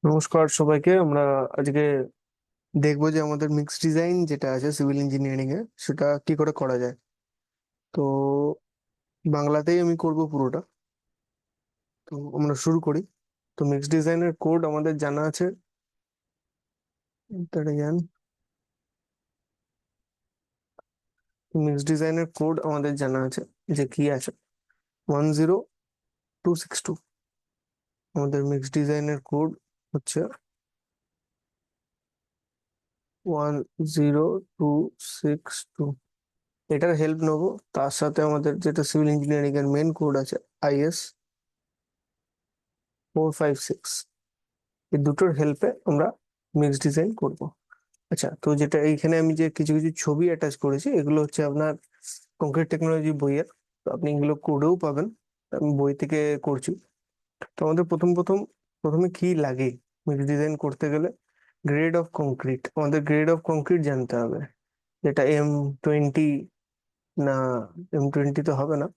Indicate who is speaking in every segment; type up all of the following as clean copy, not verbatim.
Speaker 1: নমস্কার সবাইকে। আমরা আজকে দেখবো যে আমাদের মিক্স ডিজাইন যেটা আছে সিভিল ইঞ্জিনিয়ারিং এ সেটা কি করে করা যায়। তো বাংলাতেই আমি করব পুরোটা। তো আমরা শুরু করি। তো মিক্স ডিজাইনের কোড আমাদের জানা আছে। মিক্স ডিজাইনের কোড আমাদের জানা আছে যে কি আছে 10262। আমাদের মিক্স ডিজাইনের কোড হচ্ছে 10262। এটার হেল্প নেবো। তার সাথে আমাদের যেটা সিভিল ইঞ্জিনিয়ারিং এর মেন কোড আছে IS 456। এই দুটোর হেল্পে আমরা মিক্স ডিজাইন করব। আচ্ছা, তো যেটা এইখানে আমি যে কিছু কিছু ছবি অ্যাটাচ করেছি এগুলো হচ্ছে আপনার কংক্রিট টেকনোলজি বইয়ের। তো আপনি এগুলো কোডেও পাবেন। আমি বই থেকে করছি। তো আমাদের প্রথমে কি লাগে মিক্স ডিজাইন করতে গেলে? Grade of concrete. আমাদের গ্রেড অফ কংক্রিট জানতে হবে। যেটা M20 না, M20 তো হবে না,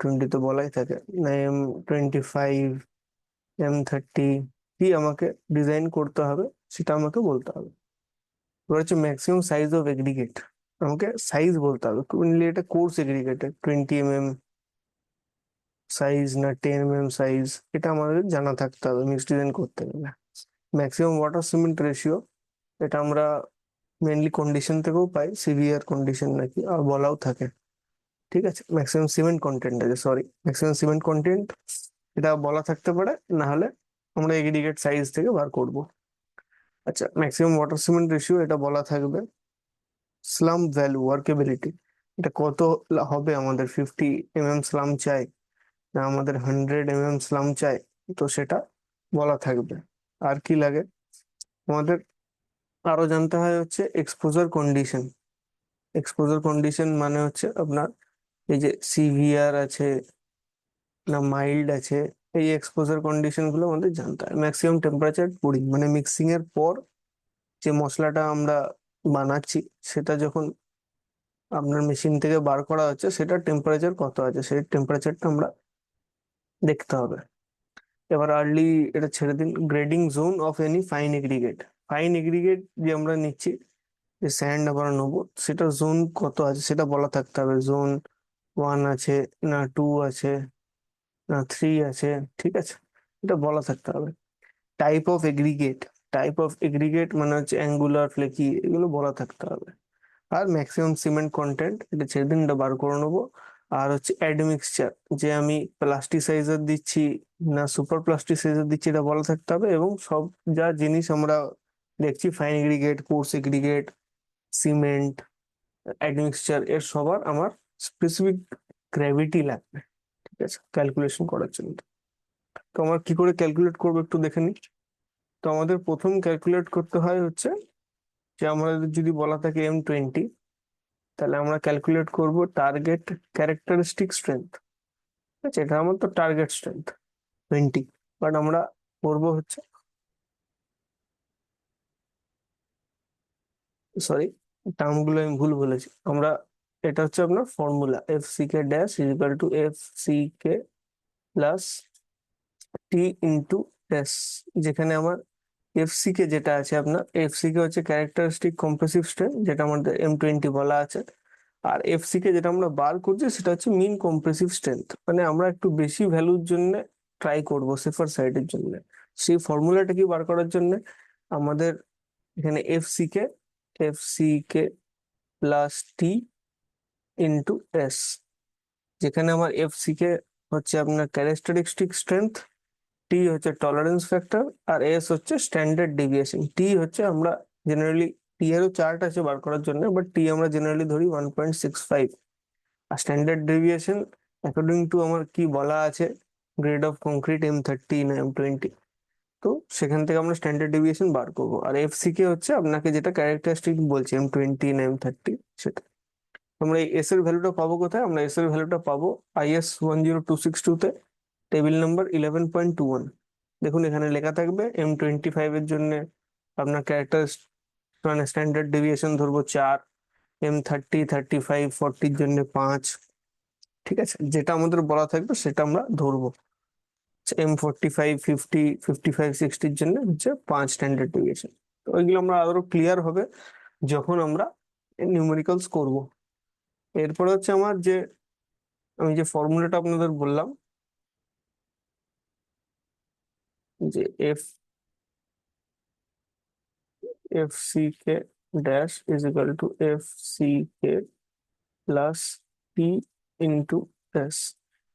Speaker 1: 20 তো বলাই থাকে না, M25, M30, কি আমাকে ডিজাইন করতে হবে সেটা আমাকে বলতে হবে। এবার হচ্ছে ম্যাক্সিমাম সাইজ অফ এগ্রিগেট। আমাকে সাইজ বলতে হবে। মেনলি এটা কোর্স এগ্রিগেটের 20 mm সাইজ না 10 mm সাইজ, এটা আমাদের জানা থাকতে হবে মিক্স ডিজাইন করতে গেলে। ম্যাক্সিমাম ওয়াটার সিমেন্ট রেশিও, এটা আমরা মেনলি কন্ডিশন থেকেও পাই, সিভিয়ার কন্ডিশন নাকি আর বলাও থাকে। ঠিক আছে, ম্যাক্সিমাম সিমেন্ট কন্টেন্ট আছে, সরি, ম্যাক্সিমাম সিমেন্ট কন্টেন্ট এটা বলা থাকতে পারে, না হলে আমরা এগ্রিগেট সাইজ থেকে বার করব। আচ্ছা, ম্যাক্সিমাম ওয়াটার সিমেন্ট রেশিও এটা বলা থাকবে। স্লাম ভ্যালু ওয়ার্কেবিলিটি, এটা কত হবে, আমাদের 50 mm স্লাম চাই না আমাদের 100 mm স্লাম চাই, তো সেটা বলা থাকবে। আর কি লাগে আমাদের আরো জানতে হয় হচ্ছে এক্সপোজার কন্ডিশন। এক্সপোজার কন্ডিশন মানে হচ্ছে আপনার এই যে সিভিয়ার আছে না মাইল্ড আছে, এই এক্সপোজার কন্ডিশন গুলো আমাদের জানতে হয়। ম্যাক্সিমাম টেম্পারেচার পুডিং মানে মিক্সিং এর পর যে মশলাটা আমরা বানাচ্ছি সেটা যখন আপনার মেশিন থেকে বার করা হচ্ছে সেটা টেম্পারেচার কত আছে, সেই টেম্পারেচারটা আমরা দেখতে হবে। এবার আর্লি এটা ছেড়ে দিন। Grading zone of any fine aggregate. Fine aggregate যে আমরা নিচ্ছি, যে স্যান্ড আমরা নেবো, সেটা জোন কত আছে সেটা বলা থাকতে হবে। জোন 1 আছে না 2 আছে না 3 আছে, ঠিক আছে, এটা বলা থাকতে হবে। Type of aggregate. Type of aggregate মানে হচ্ছে অ্যাঙ্গুলার, ফ্লেকি, এগুলো বলা থাকতে হবে। আর ম্যাক্সিমাম সিমেন্ট কন্টেন্ট এটা ছেড়ে দিন, এটা বার করে নেবো। আর হচ্ছে অ্যাডমিক্সচার, যে আমি প্লাস্টিসাইজার দিচ্ছি না সুপার প্লাস্টিসাইজার দিচ্ছি, এটা বলা থাকতে হবে। এবং সব যা জিনিস আমরা দেখছি, fine aggregate, course aggregate, cement, admixture, এর সবার আমার স্পেসিফিক গ্র্যাভিটি লাগবে, ঠিক আছে, ক্যালকুলেশন করার জন্য। তো আমরা কি করে ক্যালকুলেট করবো একটু দেখে নিই। তো আমাদের প্রথম ক্যালকুলেট করতে হয় হচ্ছে যে আমাদের যদি বলা থাকে M20, তাহলে আমরা ক্যালকুলেট করব টার্গেট ক্যারেক্টারিস্টিক স্ট্রেংথ। ঠিক আছে, এটা আমার তো টার্গেট স্ট্রেংথ 20, বাট আমরা করব হচ্ছে, সরি, টার্ম গুলো আমি ভুল বলেছি। আমরা এটা হচ্ছে আপনার formula, FCK-F C K plus T × S। যেখানে আমার FCK যেটা আছে, আপনার FCK হচ্ছে ক্যারেক্টারিস্টিক কম্প্রেসিভ স্ট্রেংথ, যেটা আমাদের M20 বলা আছে। আর FCK যেটা আমরা বার করছি সেটা হচ্ছে মিন কম্প্রেসিভ স্ট্রেংথ, মানে আমরা একটু বেশি ভ্যালুর জন্য ট্রাই করব, সেফার সাইডের জন্য। সেই ফর্মুলাটা কি বার করার জন্য আমাদের এখানে FCK প্লাস T × S। যেখানে আমার FCK হচ্ছে আপনার ক্যারেক্টারিস্টিক স্ট্রেংথ, টি হচ্ছে টলারেন্স ফ্যাক্টর, আর এস হচ্ছে স্ট্যান্ডার্ড ডেভিয়েশন। টি হচ্ছে আমরা জেনারেলি, টি এরও চার্ট আছে বার করার জন্য, বাট টি আমরা জেনারেলি ধরি 1.65। আর স্ট্যান্ডার্ড ডেভিয়েশন অ্যাকর্ডিং টু আমার কি বলা আছে, গ্রেড অফ কংক্রিট M30 না M20, তো সেখান থেকে আমরা স্ট্যান্ডার্ড ডেভিয়েশন বার করবো। আর FCK হচ্ছে আপনাকে যেটা ক্যারেক্টারিস্টিক বলছি, M20 না M30, সেটা। আমরা এই এস এর ভ্যালুটা পাবো কোথায়? আমরা এস এর ভ্যালুটা পাবো IS 10262 তে, টেবিল নাম্বার 11.21। দেখুন এখানে লেখা থাকবে M25 এর জন্য আপনার ক্যারেক্টার মানে স্ট্যান্ডার্ড ডেভিয়েশন ধরবো 4, M30, 35, 40 জন্য 5। ঠিক আছে, যেটা আমাদের বলা থাকবে সেটা আমরা ধরবো। M45, 50, 55, 60-র জন্য হচ্ছে 5 স্ট্যান্ডার্ড ডেভিয়েশন। তো ওইগুলো আমরা আরো ক্লিয়ার হবে যখন আমরা নিউমেরিক্যালস করব। এরপরে হচ্ছে আমার যে আমি যে ফর্মুলাটা আপনাদের বললাম, যে F C K dash is equal to F C K plus T into S.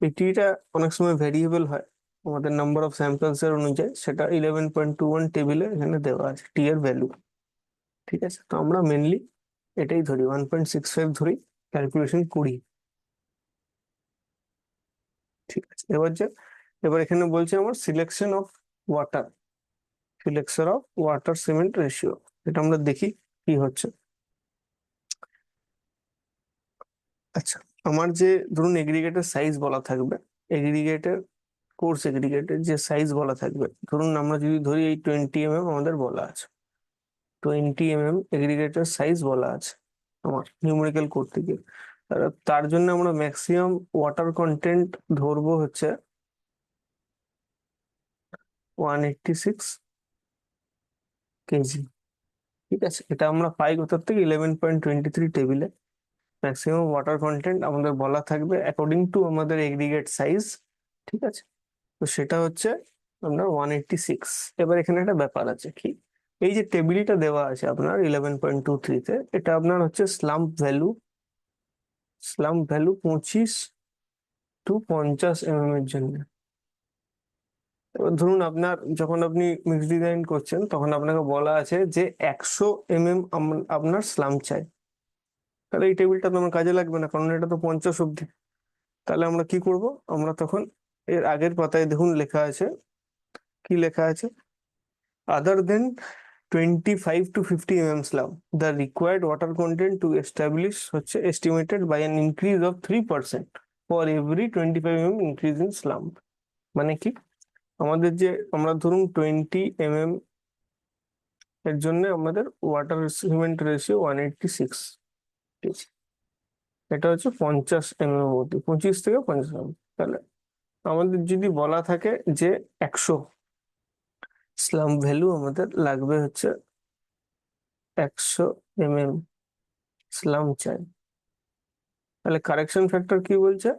Speaker 1: এই টিটা অনেক সময় ভেরিয়েবল হয় আমাদের নাম্বার অফ স্যাম্পলস এর অনুযায়ী, সেটা 11.21 টেবিলে এখানে দেওয়া আছে টি এর ভ্যালু। ঠিক আছে, তো আমরা মেনলি এটাই ধরি, 1.65 ধরি, ক্যালকুলেশন করি। ঠিক আছে, এবার এখানে বলছে আমার selection of water cement ratio. এটা আমরা দেখি কি হচ্ছে। আচ্ছা, আমার যে ধরুন এগ্রিগেটের সাইজ বলা থাকবে, এগ্রিগেটের কোর্স এগ্রিগেটের যে সাইজ বলা থাকবে, ধরুন আমরা যদি ধরি এই 20 mm আমাদের বলা আছে, 20 mm এগ্রিগেটের সাইজ বলা আছে আমার নিউমেরিক্যাল করতে গিয়ে। তার জন্য আমরা ম্যাক্সিমাম ওয়াটার কন্টেন্ট ধরবো হচ্ছে 186 কেজি। ঠিক আছে, এটা আমরা পাই কোথার থেকে, 11.23 টেবিলে। ম্যাক্সিমাম ওয়াটার কন্টেন্ট আমাদের বলা থাকবে অ্যাকর্ডিং টু আমাদের এগ্রিগেট সাইজ। ঠিক আছে, তো সেটা হচ্ছে আপনার 186। এবার এখানে একটা ব্যাপার আছে কি, এই যে টেবিলটা দেওয়া আছে আপনার 11.23-তে, এটা আপনার হচ্ছে স্লাম্প ভ্যালু 25 to 50 mm এর জন্য। এবার ধরুন যখন আপনি মিক্স ডিজাইন করছেন, তখন আপনাকে বলা আছে যে 100 mm আপনার স্লাম্প চাই। তাহলে এই টেবিলটা তো আমার কাজে লাগবে না, কারণ এটা তো 50 অব্দি। তাহলে আমরা কি করব, আমরা তখন এর আগের পাতায় দেখুন লেখা আছে, কি লেখা আছে, other than 25 to 50 mm slump, the required water content to establish হচ্ছে estimated by an increase of 3% for every 25 mm increase in slump। মানে কি, আমাদের যে আমরা ধরুন 20 mm এর জন্য আমাদের ওয়াটার সিমেন্ট রেশিও 186। এটা হচ্ছে 50 mm অবধি, 25 থেকে 50 mm। তাহলে আমাদের যদি বলা থাকে যে 100 স্লাম্প ভ্যালু আমাদের লাগবে হচ্ছে 100 mm স্লাম্প চাই, তাহলে কারেকশন ফ্যাক্টর কি বলছে,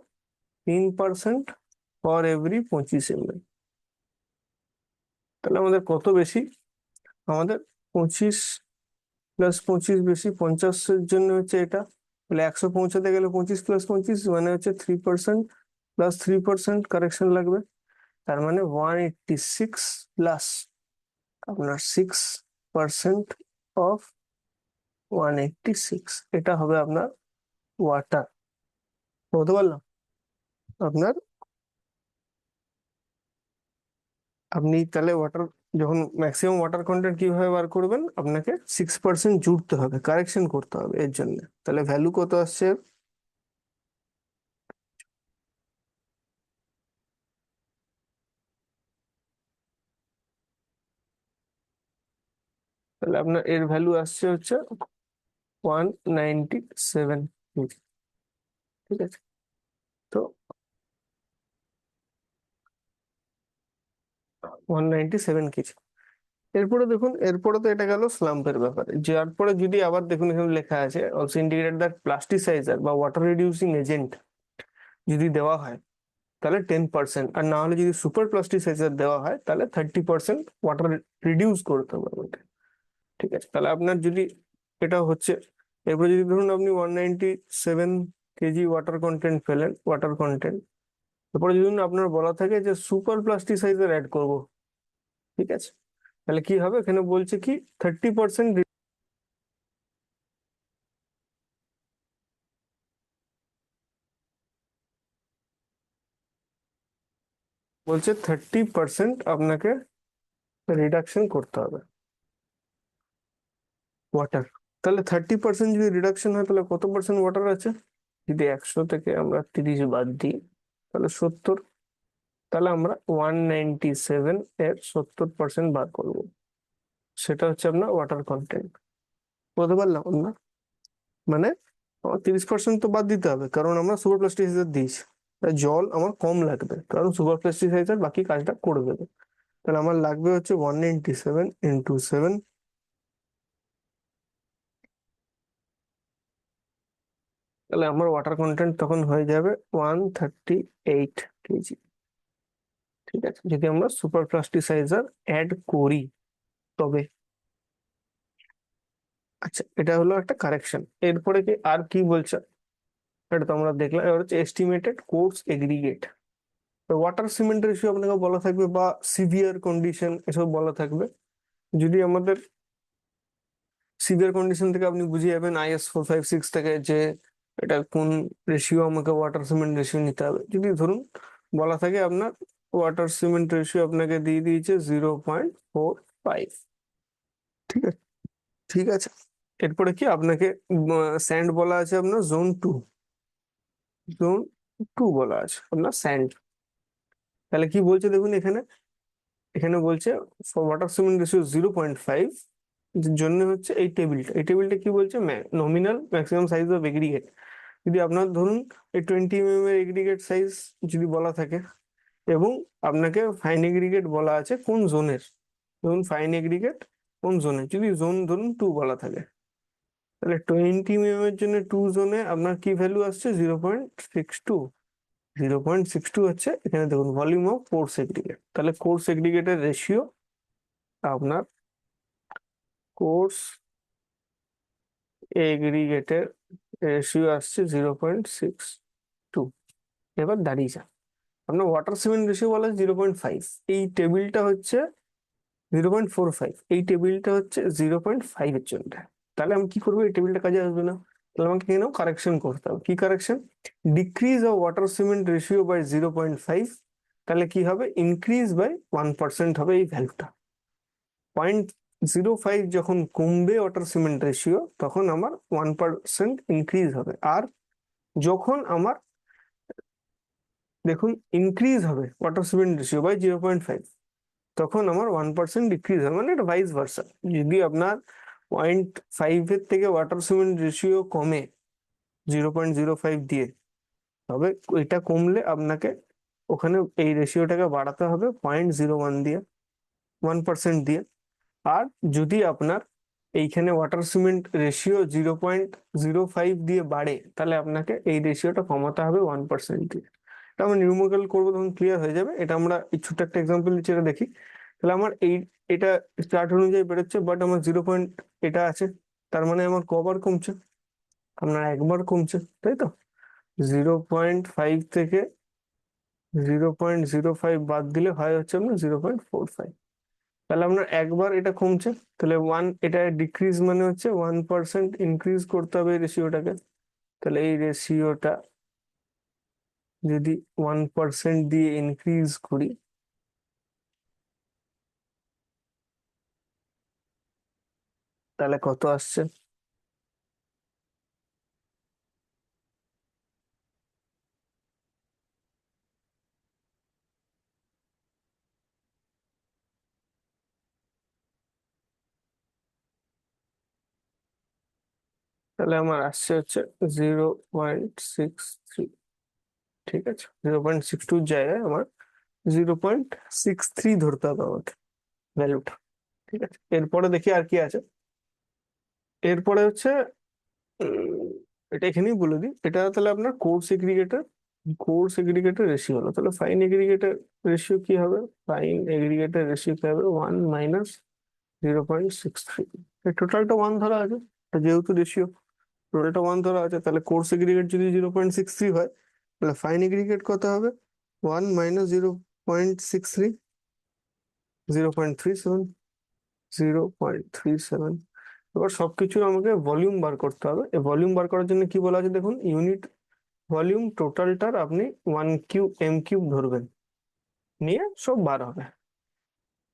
Speaker 1: 3% ফর এভরি 25 mm। তাহলে আমাদের কত বেশি, আমাদের 25 + 25 বেশি 50-এর জন্য হচ্ছে এটা। তাহলে 100 পৌঁছাতে গেলে 25 + 25 মানে হচ্ছে 3% প্লাস 3% কারেকশন লাগবে। তার মানে 186 প্লাস আপনার 6% অফ 186, এটা হবে আপনার ওয়াটার। বলতে পারলাম আপনার, আপনি তাহলে যখন ম্যাক্সিমাম ওয়াটার কন্টেন্ট কিভাবে বার করবেন, আপনাকে 6% জুড়তে হবে, কারেকশন করতে হবে এর জন্য। তাহলে ভ্যালু কত আসছে, তাহলে আপনার এর ভ্যালু আসছে হচ্ছে 197 কেজি। ঠিক আছে, তো 197 কেজি। এরপরে দেখুন, এরপরে তো এটা গেল স্লাম্পের ব্যাপারে। যার পরে যদি আবার দেখুন এখানে লেখা আছে অলসো ইন্ডিকেটেড দ্যাট প্লাস্টিসাইজার বা ওয়াটার রিডিউসিং এজেন্ট যদি দেওয়া হয় তাহলে 10%, আর না হলে যদি সুপার প্লাস্টিসাইজার দেওয়া হয় তাহলে 30% ওয়াটার রিডিউস করতে হবে আমাকে। ঠিক আছে, তাহলে আপনার যদি এটা হচ্ছে, এরপরে যদি ধরুন আপনি 197 কেজি ওয়াটার কন্টেন্ট পেলেন, ওয়াটার কন্টেন্ট, তারপরে যদি আপনার বলা থাকে যে সুপার প্লাস্টিসাইজার অ্যাড করব, ঠিক আছে, তাহলে কি হবে, এখানে বলছে কি 30%, বলছে 30% আপনাকে রিডাকশন করতে হবে ওয়াটার। তাহলে 30% যদি রিডাকশন হয় তাহলে কত পার্সেন্ট ওয়াটার আছে, যদি 100 থেকে আমরা 30 বাদ দিই তাহলে 70। তাহলে আমরা 197 এর 70% বার করবো, সেটা হচ্ছে আপনার ওয়াটার কন্টেন্ট। বলতে পারলাম না, মানে আমার 30% তো বাদ দিতে হবে, কারণ আমরা সুপার প্লাস্টিসাইজার দিয়েছি। জল আমার কম লাগবে, কারণ সুপার প্লাস্টিসাইজার বাকি কাজটা করে দেবে। তাহলে আমার লাগবে হচ্ছে 197 × 7। তাহলে আমার ওয়াটার কন্টেন্ট তখন হয়ে যাবে 138 কেজি। ঠিক আছে, যদি আমরা সুপার প্লাস্টিসাইজার অ্যাড করি তবে। আচ্ছা, এটা হলো একটা কারেকশন। এরপরে কি আর কি বলছে, এটা তো আমরা দেখলাম। এবার হচ্ছে estimated course aggregate. Water cement ratio আপনাকে বলা থাকবে, বা সিভিয়ার কন্ডিশন এসব বলা থাকবে। যদি আমাদের সিভিয়ার কন্ডিশন থেকে আপনি বুঝে যাবেন IS 456 থেকে, যে এটা কোন রেশিও আমাকে ওয়াটার সিমেন্ট রেশিও নিতে হবে। যদি ধরুন বলা থাকে আপনার ওয়াটার সিমেন্ট রেশিও আপনাকে দিয়ে দিয়েছে 0.45। ঠিক আছে, ঠিক আছে। এরপরে কি আপনাকে স্যান্ড বলা আছে আপনার জোন 2। জোন 2 বলা আছে আপনার স্যান্ড। তাহলে কি বলছে দেখুন এখানে, এখানে বলছে ফর ওয়াটার সিমেন্ট রেশিও 0.5 জন্য হচ্ছে এই টেবিলটা কি বলছে, nominal maximum size of aggregate. যদি আপনার ধরুন এই 20 mm এর এগ্রিগেট সাইজ যদি বলা থাকে, এবং আপনাকে ফাইন এগ্রিগেট বলা আছে কোন জোনের, ধরুন ফাইন এগ্রিগেট কোন জোনে, যদি জোন ধরুন 2 বলা থাকে, তাহলে 20 mm এর জন্য 2 জোনে আপনার কি ভ্যালু আসছে 0.62। 0.62 হচ্ছে এখানে দেখুন ভলিউম অফ কোর্স এগ্রিগেট। তাহলে কোর্স এগ্রিগেটের রেশিও আপনার, কোর্স এগ্রিগেটের রেশিও আসছে 0.62। এবার দাঁড়িয়ে আপনার ওয়াটার সিমেন্ট রেশিও বলা আছে 0.5। এই টেবিলটা হচ্ছে 0.45, এই টেবিলটা হচ্ছে 0.5 এর জন্য। তাহলে আমি কি করবো, এই টেবিলটা কাজে আসবে না। তাহলে আমাকে এখানেও কারেকশন করতে হবে। কি correction? Decrease of water cement ratio by 0.5। তাহলে কি হবে, ইনক্রিজ বাই 1% হবে এই ভ্যালুটা। 0.05 যখন কমবে ওয়াটার সিমেন্ট রেশিও, তখন আমার 1% ইনক্রিজ হবে। আর যখন আমার দেখুন ইনক্রিজ হবে ওয়াটার সিমেন্ট রেশিও বাই 0.5, তখন আমার 1% ডিক্রিজ হবে, মানে এটা ভাইস ভার্সা। যদি আপনার 0.5 এর থেকে ওয়াটার সিমেন্ট রেশিও কমে 0.05 দিয়ে, তবে এটা কমলে আপনাকে ওখানে এই রেশিওটাকে বাড়াতে হবে 0.01 দিয়ে, 1% দিয়ে। আর যদি আপনার এইখানে ওয়াটার সিমেন্ট রেশিও 0.05 দিয়ে বাড়ে, তাহলে আপনাকে এই রেশিওটা কমাতে হবে 1% দিয়ে। এটা আমরা নিউমেরিক্যাল করবো, তখন ক্লিয়ার হয়ে যাবে। এটা আমরা এই ছোট্ট একটা এক্সাম্পল দিচ্ছি, এটা দেখি। তাহলে আমার এটা চার্ট অনুযায়ী বেরোচ্ছে, বাট আমার 0. এটা আছে, তার মানে আমার কবার কমছে, আপনার একবার কমছে, তাই তো। 0.5 থেকে 0.05 বাদ দিলে হয় হচ্ছে আপনার 0.45। তাহলে আপনার একবার এটা কমছে, তাহলে এটা ডিক্রিজ মানে হচ্ছে 1% ইনক্রিজ করতে হবে এই রেশিওটাকে। তাহলে এই রেশিওটা যদি 1% দিয়ে ইনক্রিজ করি, তাহলে কত আসছে? তাহলে আমার আসছে হচ্ছে 0.63। ঠিক আছে, 0.62 জায়গায় আমার 0.63 ধরতে হবে আমাকে ভ্যালুটা। ঠিক আছে, এরপরে দেখি আর কি আছে। এরপরে হচ্ছে উম, এটা এখানেই বলে দিই, এটা তাহলে আপনার কোর্স এগ্রিগেটের রেশিও হলো। তাহলে ফাইন এগ্রিগেটের রেশিও কি হবে? ফাইন এগ্রিগেটের রেশিও কি হবে? 1 - 0.63। টোটালটা 1 ধরা আছে, যেহেতু রেশিও টোটালটা 1 ধরা আছে, তাহলে কোর্স এগ্রিগেট যদি 0.63 হয়, তাহলে ফাইন এগ্রিগেট কত হবে? 1 - 0.63, 0.37। 0.37। এবার সবকিছু আমাকে ভলিউম বার করতে হবে। এই ভলিউম বার করার জন্য কি বলা আছে দেখুন, ইউনিট ভলিউম টোটালটার আপনি 1 কিউব ধরবেন, নিয়ে সব বার হবে।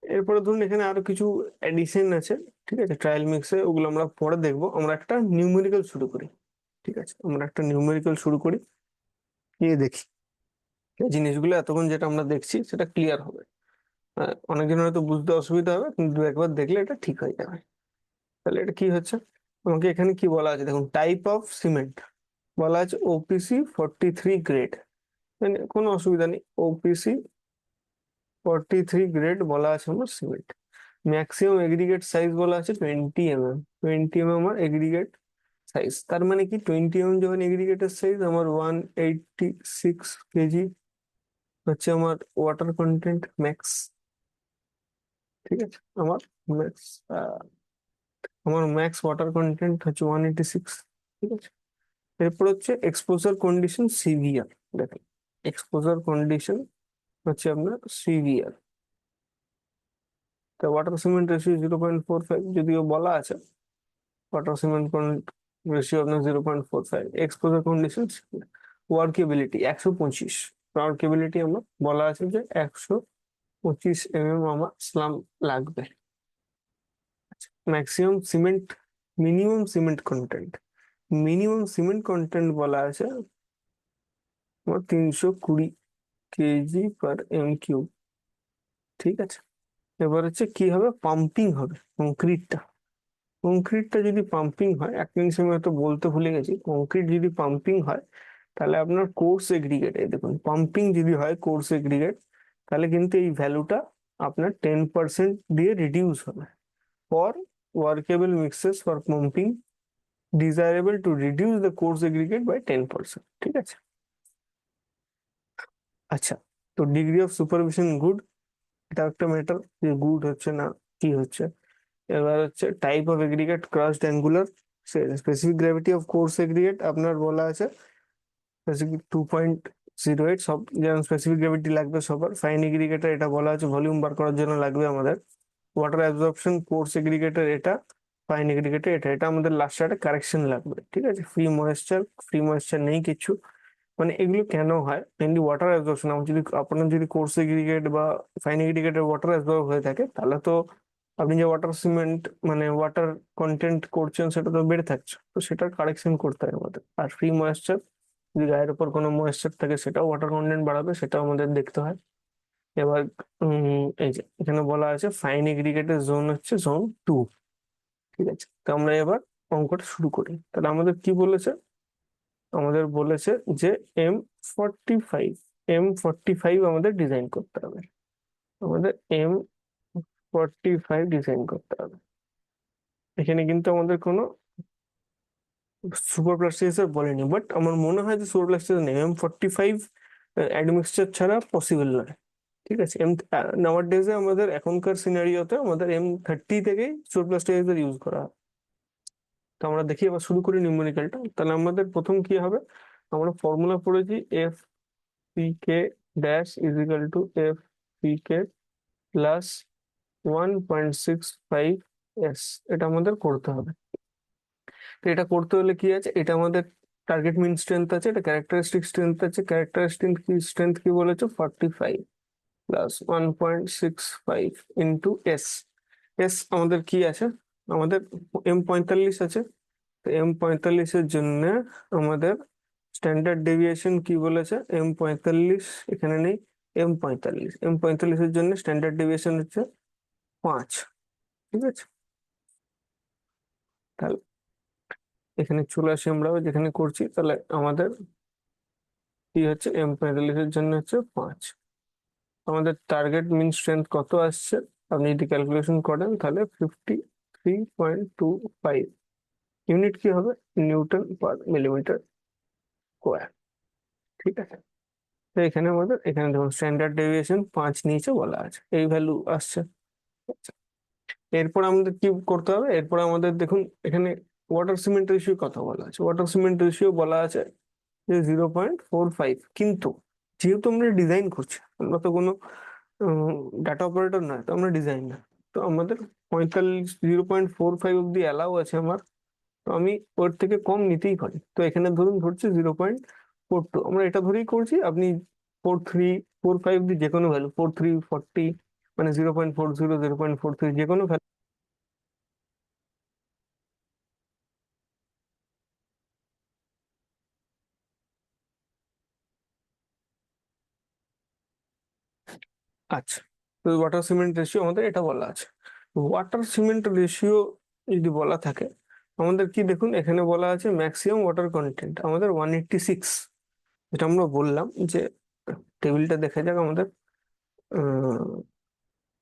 Speaker 1: এরপরে ধরুন এখানে আরো কিছু এডিশন আছে, ঠিক আছে, ট্রায়াল মিক্সে, ওগুলো আমরা পরে দেখবো। আমরা একটা নিউমেরিক্যাল শুরু করি। ঠিক আছে, আমরা একটা নিউমেরিক্যাল শুরু করি, নিয়ে দেখি এই জিনিসগুলো এতক্ষণ যেটা আমরা দেখছি সেটা ক্লিয়ার হবে। অনেকজনের হয়তো বুঝতে অসুবিধা হবে, কিন্তু একবার দেখলে এটা ঠিক হয়ে যাবে। তাহলে এটা কি হচ্ছে, আমাকে এখানে কি বলা আছে দেখুন, টাইপ অফ সিমেন্ট বলা আছে OPC 43 গ্রেড। মানে কোনো অসুবিধা নেই। ওপিসি 43 গ্রেড বলা আছে আমার সিমেন্ট। ম্যাক্সিমাম এগ্রিগেট সাইজ বলা আছে 20 mm। 20 mm আমার এগ্রিগেট সাইজ, তার মানে কি 20 mm যখন এগ্রিগেটের সাইজ, আমার 186 কেজি হচ্ছে আমার ওয়াটার কন্টেন্ট ম্যাক্স। ঠিক আছে, ম্যাক্স আমার ম্যাক্স ওয়াটার কন্টেন্ট হচ্ছে 186। ঠিক আছে, এরপর হচ্ছে এক্সপোজার কন্ডিশন সিভিয়ার। দেখেন, এক্সপোজার কন্ডিশন হচ্ছে আপনার সিভিয়ার। তো ওয়াটার সিমেন্ট রেশিও 0.45, যদিও বলা আছে ওয়াটার সিমেন্ট রেশিও আপনার 0.45। Exposure condition, ওয়ার্কেবিলিটি 125। ওয়ার্কেবিলিটি আমার বলা আছে যে 125 আমার স্লাম লাগবে। Maximum cement, minimum cement content, minimum cement content বলা আছে আমার 320 kg/m³। ঠিক আছে, এবার হচ্ছে কি হবে, পাম্পিং হবে কংক্রিটটা। কংক্রিটটা যদি পাম্পিং হয়, এক জিনিস আমি হয়তো বলতে ভুলে গেছি, কংক্রিট যদি পাম্পিং হয় তাহলে আপনার কোর্স এগ্রিগেট, এই দেখুন পাম্পিং যদি হয় কোর্স এগ্রিগেট, তাহলে কিন্তু এই ভ্যালুটা আপনার 10% দিয়ে রিডিউস হবে। For workable mixes for pumping desirable to reduce the coarse aggregate by 10%। ঠিক আছে, আচ্ছা, তো ডিগ্রি অফ সুপারভিশন গুড, এটা একটা ম্যাটার যে গুড হচ্ছে না কি হচ্ছে। এবার হচ্ছে type of aggregate crust angular, specific gravity of course aggregate আপনার বলা আছে 2.08। সব যেমন স্পেসিফিক গ্র্যাভিটি লাগবে সবার। ফাইন এগ্রিগেটার এটা বলা আছে ভলিউম বার করার জন্য লাগবে আমাদের। ওয়াটার অ্যাবজর্পশন কোর্স এগ্রিগেটার এটা, ফাইন এগ্রিগেটার এটা, এটা আমাদের লাস্ট একটা কারেকশন লাগবে। ঠিক আছে, ফ্রি ময়েশ্চার নেই কিছু। মানে এগুলো কেন হয়, মেনলি ওয়াটার অ্যাবজর্পশন। আমার যদি আপনার যদি কোর্স এগ্রিগেট বা ফাইন এগ্রিগেটের ওয়াটার অ্যাবজর্ব হয়ে থাকে, তাহলে তো আপনি যে ওয়াটার সিমেন্ট মানে ওয়াটার কন্টেন্ট করছেন সেটা তো বেড়ে থাকছে, তো সেটার কারেকশন করতে হয় আমাদের। আর ফ্রি ময়েশ্চার, যদি গায়ের উপর কোনো ময়েশ্চার থাকে সেটাও ওয়াটার কন্টেন্ট বাড়াবে, সেটাও আমাদের দেখতে হয়। এবার এই যে এখানে বলা আছে ফাইন এগ্রিগেটের জোন হচ্ছে জোন 2। ঠিক আছে, তো আমরা এবার অঙ্কটা শুরু করি। তাহলে আমাদের কি বলেছে, আমাদের বলেছে যে M45, M45 আমাদের ডিজাইন করতে হবে। আমাদের M45 ডিজাইন করতে হবে। এখানে কিন্তু আমাদের কোনো সুপার প্লাস্টিসিয়াস বলেনি, বাট আমার মনে হয় যে সুপার প্লাস্টিসিয়াস নেই। M45 অ্যাডমিক্সচার ছাড়া পসিবল নয়। ঠিক আছে, নাওয়ার ডেজে আমাদের এখনকার সিনারিওতে আমাদের M30 থেকেই সুপার প্লাস্টিসিয়াস ইউজ করা হয়। তো আমরা দেখি, এবার শুরু করি নিউমেরিক্যালটা। তাহলে আমাদের প্রথম কি হবে, আমরা ফর্মুলা পড়েছি F P K dash is equal two F P k plus 1.65 S. এটা আমাদের করতে হবে। তো এটা করতে হলে কি আছে, এটা আমাদের টার্গেট মিন স্ট্রেংথ আছে, এটা ক্যারেক্টারিস্টিক স্ট্রেংথ আছে। ক্যারেক্টারিস্টিক স্ট্রেংথ কি বলেছে, 45 প্লাস 1.65 ইন্টু এস। এস আমাদের কি আছে, আমাদের M45 আছে। তো M45-এর জন্য আমাদের স্ট্যান্ডার্ড ডেভিয়েশন কি বলেছে, M45 এখানে নেই। M45 এর জন্য স্ট্যান্ডার্ড ডেভিয়েশন হচ্ছে 5। ঠিক আছে, তাহলে এখানে চলে আসি আমরা যেখানে করছি। তাহলে আমাদের কি হচ্ছে, M45-এর জন্য হচ্ছে 5। আমাদের টার্গেট মিন স্ট্রেংথ কত আসছে, আপনি যদি ক্যালকুলেশন করেন তাহলে 53.25 ইউনিট কি হবে, নিউটন পার মিলিমিটার স্কোয়ার। ঠিক আছে, তো এখানে আমাদের এখানে দেখুন স্ট্যান্ডার্ড ডেভিয়েশন 5 নিচে বলা আছে, এই ভ্যালু আসছে। এরপর আমাদের কি করতে হবে, এরপর আমাদের দেখুন এখানে ওয়াটার সিমেন্ট রেশিও কথা বলা আছে। ওয়াটার সিমেন্ট রেশিও বলা আছে যে 0.45। কিন্তু যেহেতু আমরা ডিজাইন করছি, আমরা তো কোনো ডাটা অপারেটর নয়, তো আমরা ডিজাইন না, তো আমাদের 0.45 অব্দি অ্যালাউ আছে আমার। তো আমি ওর থেকে কম নিতেই পারি। তো এখানে ধরুন ধরছি 0.42, আমরা এটা ধরেই করছি। আপনি 4345 অব্দি যে কোনো ভ্যালু, 4340 মানে 0.40, 0.43 যে কোনো ভ্যালু। আচ্ছা, তো ওয়াটার সিমেন্ট রেশিও আমাদের এটা বলা আছে। ওয়াটার সিমেন্ট রেশিও যদি বলা থাকে, আমাদের কি দেখুন এখানে বলা আছে ম্যাক্সিমাম ওয়াটার কন্টেন্ট আমাদের 186। যেটা আমরা বললাম যে টেবিলটা দেখা যাক আমাদের।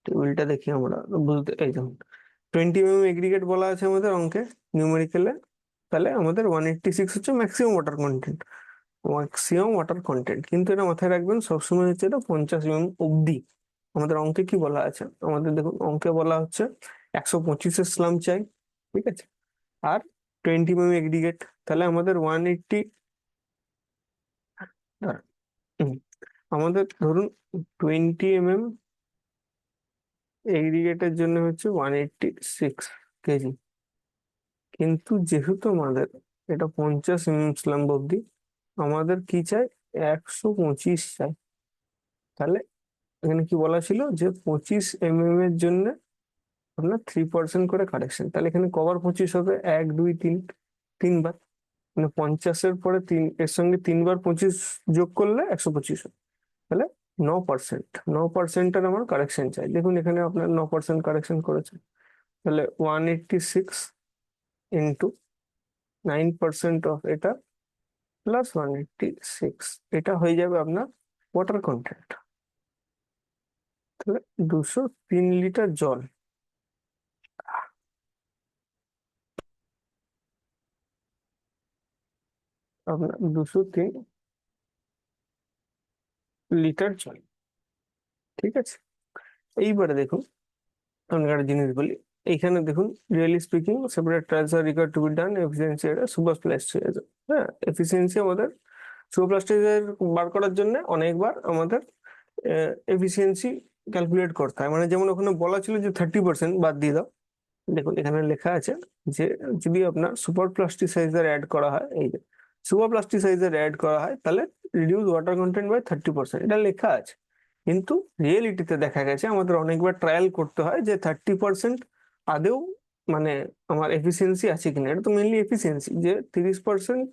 Speaker 1: টেবিলটা দেখি আমরা বুঝতে, এই দেখুন 20 mm এগ্রিগেট বলা আছে আমাদের অঙ্কে, নিউমেরিক্যালে। তাহলে আমাদের 186 হচ্ছে maximum water content, maximum water content. কিন্তু এটা মাথায় রাখবেন সবসময় হচ্ছে এটা 50 mm অব্দি। আমাদের অঙ্কে কি বলা আছে, আমাদের দেখুন অঙ্কে বলা হচ্ছে 125-এর স্লাম চাই, ঠিক আছে, আর 20 mm এগ্রিগেট। তাহলে আমাদের 180, আমাদের ধরুন 20 mm এগ্রিগেটের জন্য হচ্ছে 186 কেজি। কিন্তু যেহেতু আমাদের এটা 50 mm স্ল্যাব অব্দি, আমাদের কি চাই, 125 চাই। তাহলে এখানে কি বলা ছিল যে 25 mm এর জন্য আপনার 3% করে কারেকশন। তাহলে এখানে কবার 25 হবে, 1 2 3, তিনবার। মানে 50-এর পরে এর সঙ্গে 3বার 25 যোগ করলে 125 হয়। তাহলে 9%, 9%-এর আমার কারেকশন চাই। দেখুন এখানে আপনার 9% কারেকশন করেছে। তাহলে 186 ইন্টু 9% অফ এটা প্লাস 186, এটা হয়ে যাবে আপনার ওয়াটার কন্টেন্ট। তাহলে 203 লিটার জল আপনার 203 লিটার জল, ঠিক আছে। এইবারে দেখুন আমি একটা জিনিস বলি, এইখানে দেখুন really speaking separate transfer required to be done, efficiency এটা সুপার প্লাস্টিসাইজার। হ্যাঁ, এফিসিয়েন্সি আমাদের সুপার প্লাস্টিসাইজার বার করার জন্য অনেকবার আমাদের এফিসিয়েন্সি ক্যালকুলেট করতে হয়। মানে যেমন ওখানে বলা ছিল যে 30% বাদ দিয়ে দাও, দেখুন এখানে লেখা আছে যে যদি আপনার সুপার প্লাস্টিসাইজার অ্যাড করা হয়, এই যে সুপার প্লাস্টিসাইজার অ্যাড করা হয় তাহলে রিডিউস ওয়াটার কন্টেন্ট বাই 30%, এটা লেখা আছে। কিন্তু রিয়েলিটিতে দেখা গেছে আমাদের অনেকবার ট্রায়াল করতে হয় যে 30% আদেও মানে আমার এফিসিয়েন্সি আছে কিনা। এটা তো মেনলি এফিসিয়েন্সি, যে 30%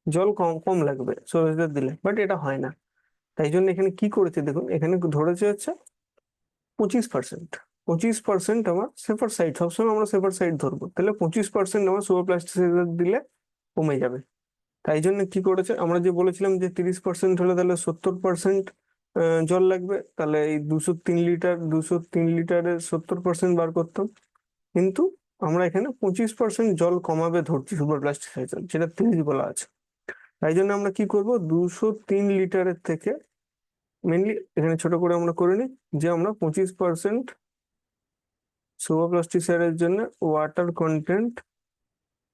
Speaker 1: জল কম কম লাগবে সরিষাতে দিলে, বাট এটা হয় না। তাই জন্য এখানে কি করেছে দেখুন, এখানে ধরেছে হচ্ছে 25%। 25% আমার সেফার সাইড, সবসময় আমরা সেফার সাইড ধরবো। তাহলে 25% আমার সুপার প্লাস্টিসাইজার দিলে কমে যাবে। তাই জন্য কি করেছে, আমরা যে বলেছিলাম যে 30% হলে তাহলে 70% জল লাগবে, তাহলে এই 203 লিটার, 203 লিটারের 70% বার করতাম। কিন্তু আমরা এখানে 25% জল কমাবে ধরছি সুপার প্লাস্টিসাইজার, যেটা 30 বলা আছে। তাই জন্য আমরা কি করব, 203 লিটারের থেকে মেনলি এখানে ছোট করে আমরা করে নিই যে আমরা 25% সুপার প্লাস্টিসাইডের জন্য ওয়াটার কন্টেন্ট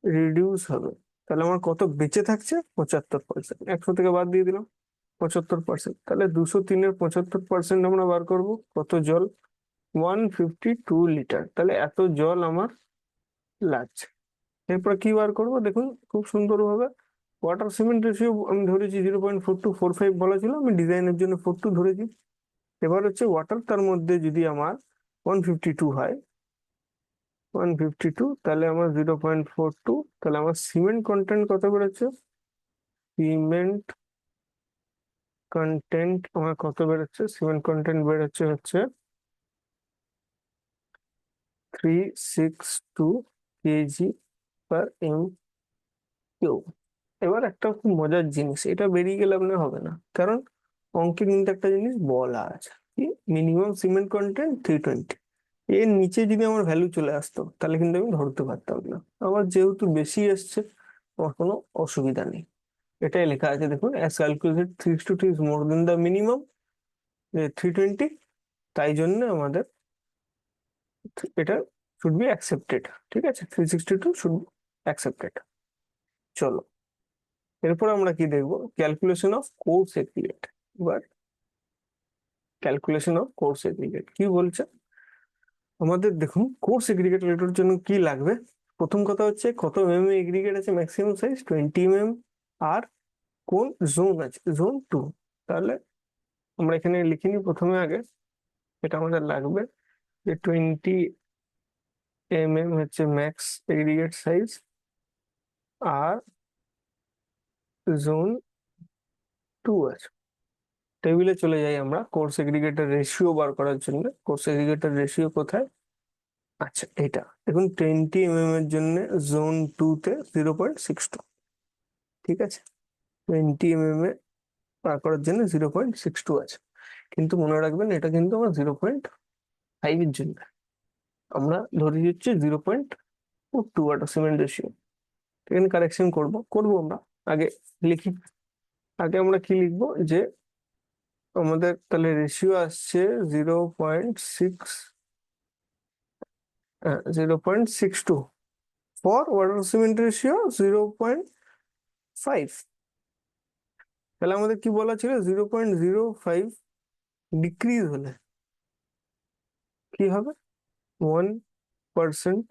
Speaker 1: রিডিউস হবে। তাহলে আমার কত বেঁচে থাকছে, 75%। 100 থেকে বাদ দিয়ে দিলাম 75%। তাহলে 203-এর 75% আমরা বার করব কত জল, 152 লিটার। তাহলে এত জল আমার লাগছে। এরপর কি বার করব দেখুন খুব সুন্দরভাবে, ওয়াটার সিমেন্ট রেশিও আমি ধরেছি 0.4245 বলা ছিল, আমি ডিজাইনের জন্য 42 ধরেছি। এবার হচ্ছে ওয়াটার, তার মধ্যে যদি আমার 152 হয়, 152, তাহলে আমার 0.42, তাহলে আমার সিমেন্ট কন্টেন্ট কত বেরোচ্ছে, সিমেন্ট কন্টেন্ট আমার কত বেরোচ্ছে, সিমেন্ট কন্টেন্ট বেরোচ্ছে হচ্ছে 362 kg/m³। এবার একটা খুব মজার জিনিস, এটা বেরিয়ে গেলে আপনার হবে না, কারণ অঙ্কে কিন্তু একটা জিনিস বলা আছে কি, মিনিমাম সিমেন্ট কন্টেন্ট 320। এর নিচে যদি আমার ভ্যালু চলে আসতো তাহলে কিন্তু আমি ধরতে পারতাম না। আবার যেহেতু বেশি এসছে আমার কোনো অসুবিধা নেই। এটাই লেখা আছে দেখুন, as calculated 362 is more than the minimum 320। তাই জন্য আমাদের এটা শুড বি অ্যাকসেপ্টেড, ঠিক আছে, 362 শুড অ্যাকসেপ্টেড। চলো এরপর আমরা কি দেখবো, ক্যালকুলেশন অফ কোর্স এগ্রিগেট। এবার ক্যালকুলেশন অফ কোর্স এগ্রিগেট কি বলছে আমাদের, দেখুন কোর্স এগ্রিগেট লেটার জন্য কি লাগবে। প্রথম কথা হচ্ছে কত এগ্রিগেট আছে, ম্যাক্সিমাম সাইজ 20 mm, আর কোন জোন আছে, জোন 2। তাহলে আমরা এখানে লিখে নিই প্রথমে আগে, এটা আমাদের লাগবে যে 20 mm হচ্ছে ম্যাক্স এগ্রিগেট সাইজ, আর জোন 2 আছে। টেবিলে চলে যাই আমরা কোর্স এগ্রিগেটের রেশিও বার করার জন্য। কোর্স এগ্রিগেটের রেশিও কোথায়, আচ্ছা এটা দেখুন 20 mm এর জন্য জোন 2 তে 0.62, ঠিক আছে। 20 mm এ বার করার জন্য 0.62 আছে, কিন্তু মনে রাখবেন এটা কিন্তু আমার 0.5 এর জন্য। আমরা ধরে দিচ্ছি 0.2 ওয়াটার সিমেন্ট রেশিও। এখানে কারেকশন করবো আমরা। আগে লিখি, আগে আমরা কি লিখবো, যে আমাদের তাহলে রেশিও আসছে 0.6, 0.62, ফর ওয়াটার সিমেন্ট রেশিও 0.5। তাহলে আমাদের কি বলা ছিল, 0.05 ডিক্রিজ হলে কি হবে, 1%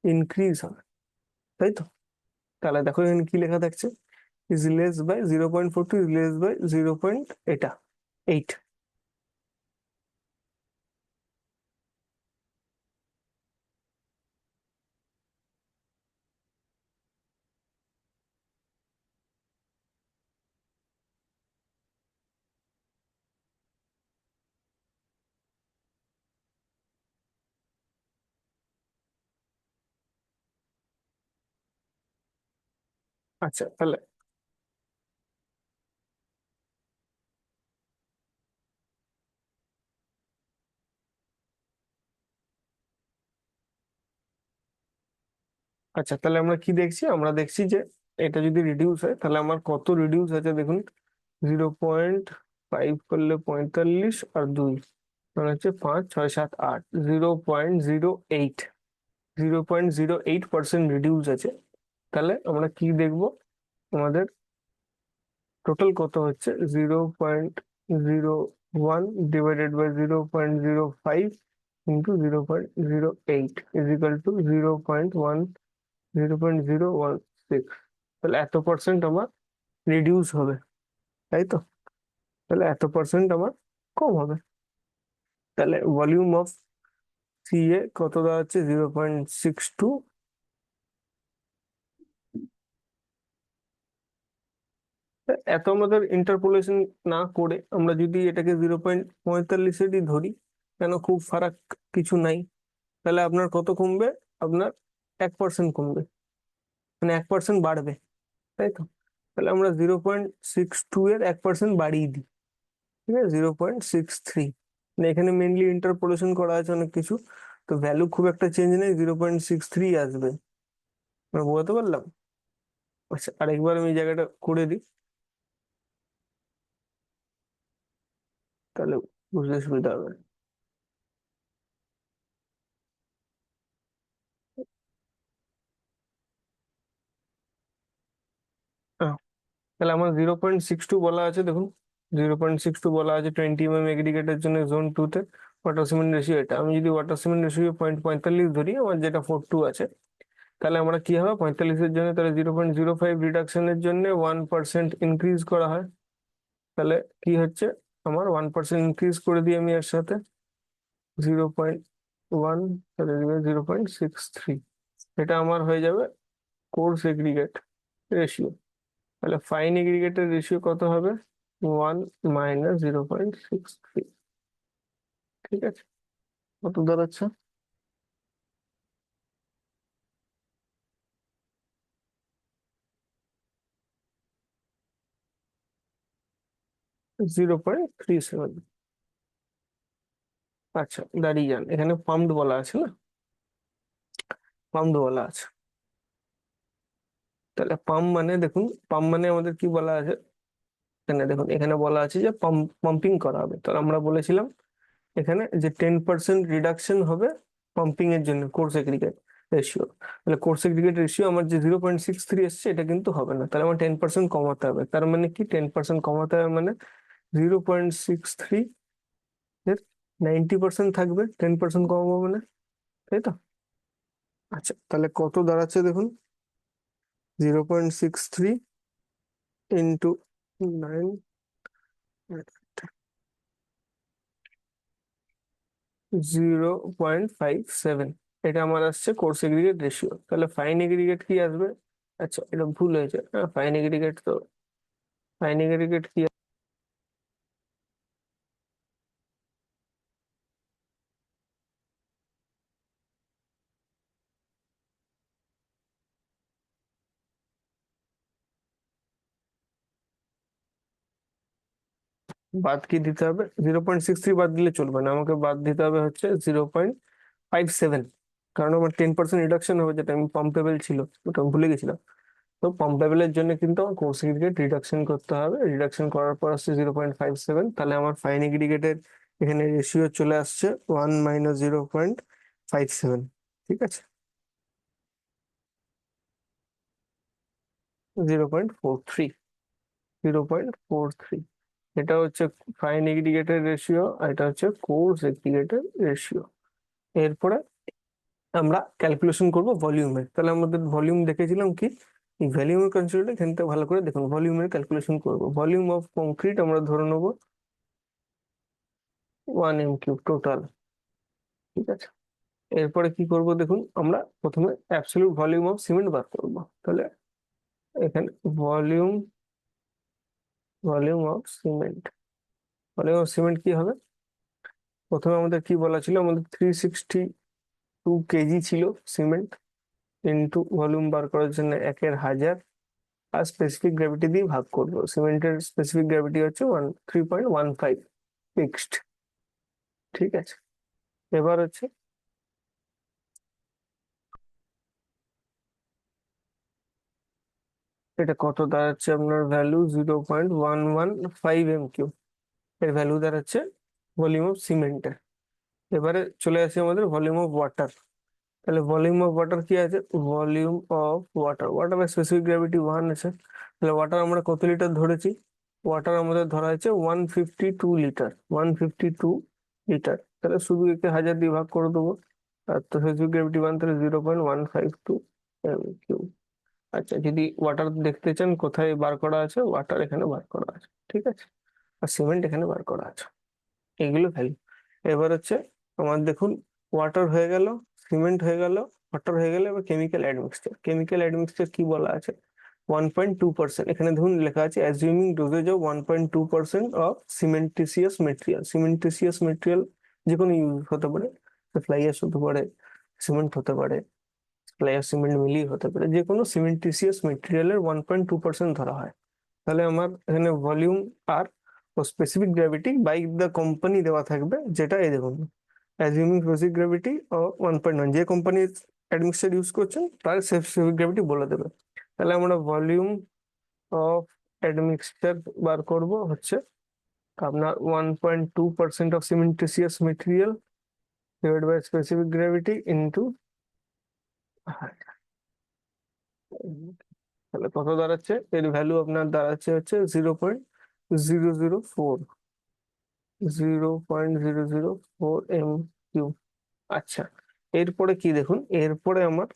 Speaker 1: ইনক্রিজ হবে, তাই তো? তাহলে দেখো এখানে কি লেখা থাকছে, is less by 0.42 is less by 0.8। আচ্ছা তাহলে, আচ্ছা তাহলে আমরা কি দেখছি, আমরা দেখছি যে এটা যদি রিডিউস হয় তাহলে আমার কত রিডিউস আছে দেখুন, 0.5 করলে 45 আর 2 মানে হচ্ছে 5, 6, 7, 8, 0.08, 0.08% রিডিউস আছে। তাহলে আমরা কি দেখবো, আমাদের টোটাল কত হচ্ছে, 0.01 divided by 0.05 into 0.08 is equal to 0.16। তাহলে এত পার্সেন্ট আমার রিডিউস হবে, তাই তো? তাহলে এত পার্সেন্ট আমার কম হবে। তাহলে ভলিউম অফ সি এ কত দাঁড়াচ্ছে, 0.62। এত আমাদের ইন্টারপোলেশন না করে আমরা যদি এটাকে 0.45 ধরি, কেন খুব ফারাক কিছু নাই, তাহলে আপনার কত কমবে, আপনার 1% কমবে, মানে 1% বাড়বে, তাই তো? তাহলে আমরা 0.62 এর 1% বাড়িয়ে দিই, ঠিক আছে, 0.63। এখানে মেনলি ইন্টারপোলেশন করা আছে অনেক কিছু, তো ভ্যালু খুব একটা চেঞ্জ নেই, 0.63 আসবে। আমরা বোঝাতে পারলাম? আচ্ছা আরেকবার আমি এই জায়গাটা করে দিই, তাহলে বুঝতে সুবিধা হবে। আহ, তাহলে আমার 0.62 বলা আছে দেখুন, 0.62 বলা আছে 20 mm এগ্রিগেটের জন্য জোন 2 তে। ওয়াটার সিমেন্ট রেশিও এটা, আমি যদি ওয়াটার সিমেন্ট রেশিও 0.45 ধরি, আমার যেটা 42 আছে, তাহলে আমরা কি হবে, 45-এর জন্য তাহলে 0.05 রিডাকশনের জন্য 1% ইনক্রিজ করা হয়। তাহলে কি হচ্ছে, আমার 1% ইনক্রিজ করে দিই আমি এর সাথে 0.1, তাহলে 0.63। এটা আমার হয়ে যাবে কোর্স এগ্রিগেট রেশিও। তাহলে ফাইন এগ্রিগেটের রেশিও কত হবে, 1 - 0.63। ঠিক আছে, কত দাঁড়াচ্ছে, 0.37। আচ্ছা দাঁড়িয়ে যান, এখানে পাম্পড বলা আছে না, পাম্পড বলা আছে। তাহলে পাম্প মানে দেখুন, পাম্প মানে আমাদের কি বলা আছে, এখানে দেখুন, এখানে বলা আছে যে পাম্পিং করা হবে। তাহলে আমরা বলেছিলাম এখানে যে 10% রিডাকশন হবে পাম্পিং এর জন্য কোর্স এগ্রিগেট রেশিও। তাহলে কোর্স এগ্রিগেট রেশিও আমার যে 0.63 এসছে, এটা কিন্তু হবে না, তাহলে আমার 10% কমাতে হবে। তার মানে কি, 10% কমাতে হবে মানে 0.63 এর 90% থাকবে, 10% কমাবো মানে, তাই তো? আচ্ছা তাহলে কত দাঁড়াচ্ছে দেখুন, 0.63 ইন্টু 9, 0.57, এটা আমার আসছে কোর্স এগ্রিগেট রেশিও। তাহলে ফাইন এগ্রিগেট কি আসবে, আচ্ছা এটা ভুল হয়েছে, ফাইন এগ্রিগেট তো, ফাইন এগ্রিগেট কি, বাদ কি দিতে হবে? 0.63 বাদ দিলে চলবে না, আমাকে বাদ দিতে হবে হচ্ছে 0.57, কারণ আমার 10% রিডাকশন হবে, যেটা আমি পাম্পেবল ছিল, ওটা আমি ভুলে গেছিলাম। তো পাম্পেবলের জন্য কিন্তু আমার কোর্স এগ্রিগেট রিডাকশন করতে হবে, রিডাকশন করার পর আসছে 0.57, তাহলে আমার ফাইন এগ্রিগেটের এখানে রেশিও চলে আসছে 1 - 0.57। ঠিক আছে, 0.43, 0.43, এটা হচ্ছে ফাইন এগ্রিগেটের রেশিও, আর এটা হচ্ছে কোর্স এগ্রিগেটের রেশিও। এরপরে আমরা ক্যালকুলেশন করব ভলিউমের। তাহলে আমাদের ভলিউম দেখেছিলাম কি, এই ভলিউমের কনসেপ্টটা এখান থেকে ভালো করে দেখুন। ভলিউমের ক্যালকুলেশন করব, ভলিউম অফ কংক্রিট আমরা ধরে নেবো 1 m³ টোটাল। ঠিক আছে, এরপরে কি করব দেখুন, আমরা প্রথমে অ্যাবসলিউট ভলিউম অফ সিমেন্ট বার করব। তাহলে এখানে volume volume of cement, volume of cement কি হবে? প্রথমে আমাদের কি বলা ছিল, আমাদের 362 কেজি ছিল সিমেন্ট, ইন্টু ভলিউম বার করার জন্য 1/1000, আর স্পেসিফিক গ্র্যাভিটি দিয়ে ভাগ করবো। সিমেন্টের স্পেসিফিক গ্র্যাভিটি হচ্ছে 3.15 ফিক্সড। ঠিক আছে, এবার হচ্ছে এটা কত দাঁড়াচ্ছে, আপনার ভ্যালু 0.115 m³, এর ভ্যালু দাঁড়াচ্ছে ভলিউম অফ সিমেন্টের। এবারে চলে আসে আমাদের ভলিউম অফ ওয়াটার। তাহলে ভলিউম অফ ওয়াটার কি আছে, ভলিউম অফ ওয়াটার, ওয়াটারের স্পেসিফিক গ্র্যাভিটি 1 আছে। তাহলে ওয়াটার আমরা কত লিটার ধরেছি, ওয়াটার আমাদের ধরা হয়েছে 152 লিটার, 152 লিটার। তাহলে শুধু একে 1000 দিয়ে ভাগ করে দেবো, আর তো স্পেসিফিক গ্র্যাভিটি 1, তাহলে 0.152 m³। আচ্ছা, যদি ওয়াটার দেখতে চান কোথায় বার করা আছে, ওয়াটার এখানে বার করা আছে। ঠিক আছে, আর সিমেন্ট এখানে বার করা আছে, এগুলো ভ্যালু। এবার হচ্ছে আমার দেখুন, ওয়াটার হয়ে গেল, সিমেন্ট হয়ে গেল, ওয়াটার হয়ে গেল, এবার কেমিক্যাল অ্যাডমিক্সচার। কেমিক্যাল অ্যাডমিক্সচার কি বলা আছে, 1.2%। এখানে ধরুন লেখা আছে assuming dosage of 1.2% of cementitious material. Cementitious material যে কোনো ইউজ হতে পারে, ফ্লাই অ্যাশ হতে পারে, সিমেন্ট হতে পারে, ফ্লাই অ্যাশ সিমেন্ট মিলিয়ে হতে পারে, যে কোনো সিমেন্টিসিয়াস মেটেরিয়ালের 1.2% ধরা হয়। তাহলে আমার এখানে ভলিউম আর ও specific gravity by the company দেওয়া থাকবে, যেটা এই দেখুন, অ্যাজিউমিং স্পেসিফিক গ্র্যাভিটি ও 1.1, যে কোম্পানির অ্যাডমিক্সচার ইউজ করছেন তার স্পেসিফিক গ্র্যাভিটি বলে দেবে। তাহলে আমরা ভলিউম অফ অ্যাডমিক্সচার বার করব হচ্ছে আপনার 1.2% of cementitious material divide by specific gravity into, তাহলে কত দাঁড়াচ্ছে, এর ভ্যালু আপনার দাঁড়াচ্ছে হচ্ছে 0.004, 0.004 m³। আচ্ছা, এরপরে কি দেখুন, এরপরে আমার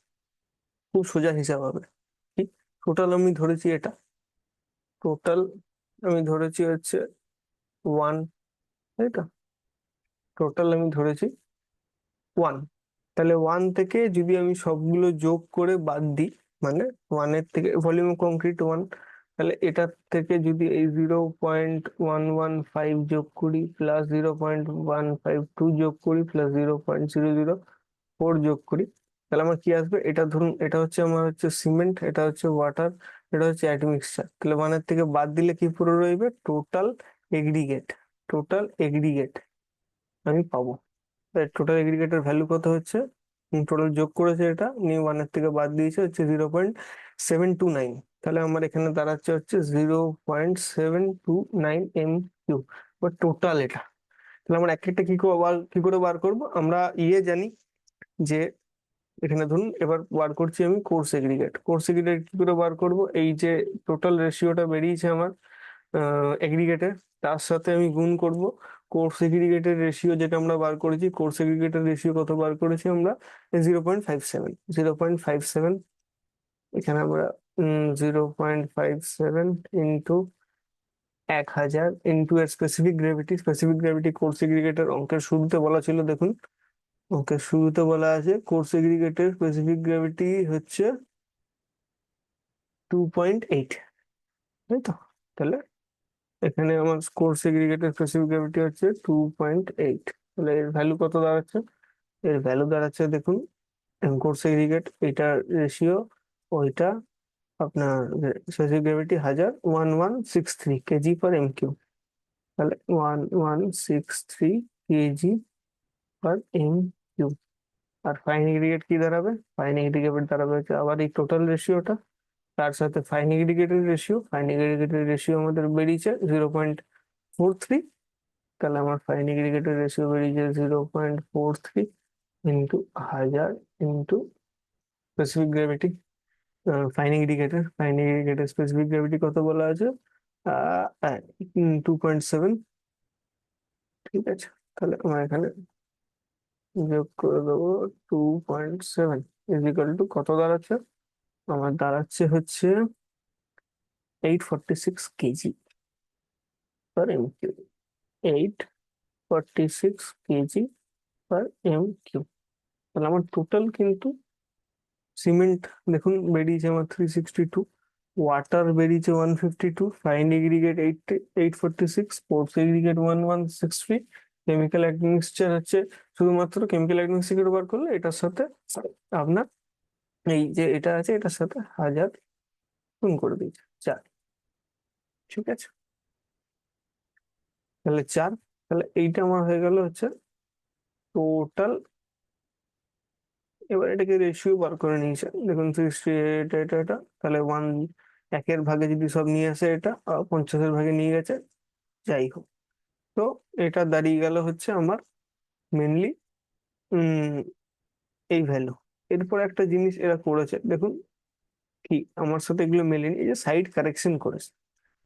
Speaker 1: খুব সোজা হিসাব হবে। কি, টোটাল আমি ধরেছি, এটা টোটাল আমি ধরেছি হচ্ছে 1, তাই তো, টোটাল আমি ধরেছি 1। তাহলে 1 থেকে যদি আমি সবগুলো যোগ করে বাদ দিই, মানে 1-এর থেকে ভলিউম কংক্রিট 1, তাহলে এটার থেকে যদি এই 0.115 যোগ করি, প্লাস 0.152 যোগ করি, প্লাস 0.004 যোগ করি, তাহলে আমার কি আসবে, এটা ধরুন এটা হচ্ছে আমার হচ্ছে সিমেন্ট, এটা হচ্ছে ওয়াটার, এটা হচ্ছে অ্যাডমিক্সচার। তাহলে 1-এর থেকে বাদ দিলে কি পুরো রইবে, টোটাল এগ্রিগেট। টোটাল এগ্রিগেট আমি পাবো। টোটাল এগ্রিগেটের ভ্যালু কত হচ্ছে, টোটাল যোগ করেছে এটা নিয়ে 1-এর থেকে বাদ দিয়েছে হচ্ছে 0.729। তাহলে আমার এখানে দাঁড়াচ্ছে হচ্ছে 0.729 m³, টোটাল এটা। তাহলে আমরা এক একটা কি করে বার করবো, আমরা জানি যে এখানে ধরুন এবার বার করছি আমি কোর্স এগ্রিগেট। কোর্স এগ্রিগেট কি করে বার করব, এই যে টোটাল রেশিওটা বেরিয়েছে আমার এগ্রিগেটের, তার সাথে আমি গুণ করব কোর্স এগ্রিগেটের রেশিও, যেটা আমরা বার করেছি। কোর্স এগ্রিগেটের রেশিও কত বার করেছি আমরা, 0.57, 0.57। এখানে আমরা 0.57 ইন্টু 1000 ইন্টু এর specific gravity. Specific gravity coarse এগ্রিগেটের অঙ্কের শুরুতে বলা ছিল, দেখুন অঙ্কের শুরুতে বলা আছে কোর্স এগ্রিগেটের স্পেসিফিক গ্র্যাভিটি হচ্ছে 2.8, তাই তো। তাহলে এখানে আমার কোর্স এগ্রিগেটের স্পেসিফিক গ্র্যাভিটি হচ্ছে 2.8। তাহলে এর ভ্যালু কত দাঁড়াচ্ছে, এর ভ্যালু দাঁড়াচ্ছে দেখুন, কোর্স এগ্রিগেট এটার রেশিও, ওইটা আপনার স্পেসিফিক গ্র্যাভিটি 1000, 1163 কেজি পার m³। তাহলে 1163 কেজি পার এম কিউব। আর ফাইন এগ্রিগেট কি দাঁড়াবে? ফাইন এগ্রিগেট দাঁড়াবে হচ্ছে আবার এই টোটাল রেশিওটা, তার সাথে ফাইন এগ্রিগেটের রেশিও আমাদের বেরিয়েছে 0.43। তাহলে আমার ফাইন এগ্রিগেটের রেশিও বেরিয়েছে 0.43 into 1000 into specific gravity. Fine এগ্রিগেটের স্পেসিফিক গ্র্যাভিটি কত বলা আছে? 2.7। ঠিক আছে, তাহলে আমরা এখানে যোগ করে দেবো 2.7 ইজিক্যাল টু কত দাঁড়াচ্ছে? আমার দাঁড়াচ্ছে হচ্ছে 846 KG per M cube. 846 KG per M cube. তাহলে আমার টোটাল কিন্তু সিমেন্ট দেখুন বেরিয়েছে আমার 362, ওয়াটার বেরিয়েছে 152, fine aggregate 846, sports aggregate 1163, chemical admixture হচ্ছে শুধুমাত্র কেমিক্যাল অ্যাডমিক্সচার বার করলে এটার সাথে আপনার এই যে এটা আছে এটার সাথে 1000 গুণ করে দিয়েছে 4। ঠিক আছে, তাহলে 4। তাহলে এইটা আমার হয়ে গেল হচ্ছে টোটাল। এবার এটাকে রেশিও বার করে নিয়েছে, দেখুন 60, এটা এটা এটা, তাহলে 1 ভাগে যদি সব নিয়ে আসে এটা 50 ভাগে নিয়ে গেছে। যাই হোক, তো এটা দাঁড়িয়ে গেল হচ্ছে আমার মেনলি এই ভ্যালু। এরপর একটা জিনিস এরা করেছে দেখুন, কি আমার সাথে এগুলো মেলেনি, এই যে সাইড কারেকশন করেছে।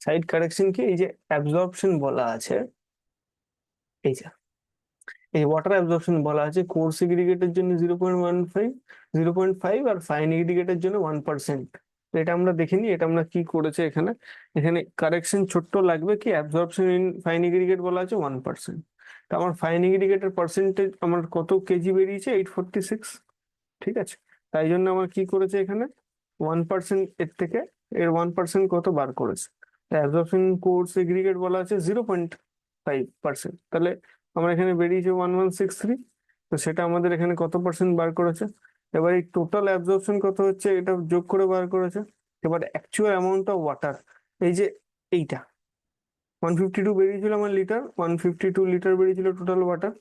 Speaker 1: সাইড কারেকশন কি? এই যে অ্যাবজর্পশন বলা আছে, এই যে এই ওয়াটার অ্যাবজর্পশন বলা আছে কোর্স এগ্রিগেটের জন্য 0.15 আর ফাইন এগ্রিগেটের জন্য 1%। তো এটা আমরা দেখিনি, এটা আমরা কি করেছে এখানে, এখানে কারেকশন ছোট্ট লাগবে কি অ্যাবজর্পশন ইন ফাইন এগ্রিগেট বলা আছে 1%। তো আমার ফাইন এগ্রিগেটের পার্সেন্টেজ আমার কত কেজি বেরিয়েছে? 846। ঠিক আছে, তাই জন্য আমার কি করেছে এখানে 1% এর থেকে, এর 1% কত বার করেছে। অ্যাবজর্পশন কোর্স এগ্রিগেট বলা আছে 0.5%, তাহলে আমার এখানে বেরিয়েছে 1163। তো সেটা আমাদের এখানে কত পার্সেন্ট বার করেছে? এবার এই টোটাল অ্যাবজর্পশন কত হচ্ছে এটা যোগ করে বার করেছে। এবার অ্যাকচুয়াল অ্যামাউন্ট অফ ওয়াটার, এই যে এইটা 152 বেরিয়েছিল আমার লিটার, 152 লিটার বেরিয়েছিল টোটাল ওয়াটার,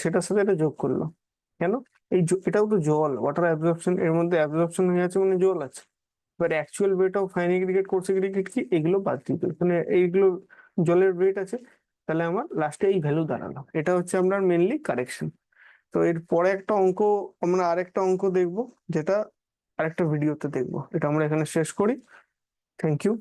Speaker 1: সেটার সাথে এটা যোগ করলো। কেন? এটাও তো জল, ওয়াটার অ্যাবজর্পশন, এর মধ্যে অ্যাবজর্পশন হয়ে আছে মানে জল আছে। এবার actual weight of fine aggregate course aggregate কি, এগুলো বাদ দিতে মানে এইগুলো জলের ওয়েট আছে। তাহলে আমার লাস্টে এই ভ্যালু দাঁড়ালো। এটা হচ্ছে আপনার মেনলি কারেকশন। তো এর পরে একটা অঙ্ক, আমরা আরেকটা অঙ্ক দেখবো, যেটা আরেকটা ভিডিওতে দেখবো। এটা আমরা এখানে শেষ করি। Thank you.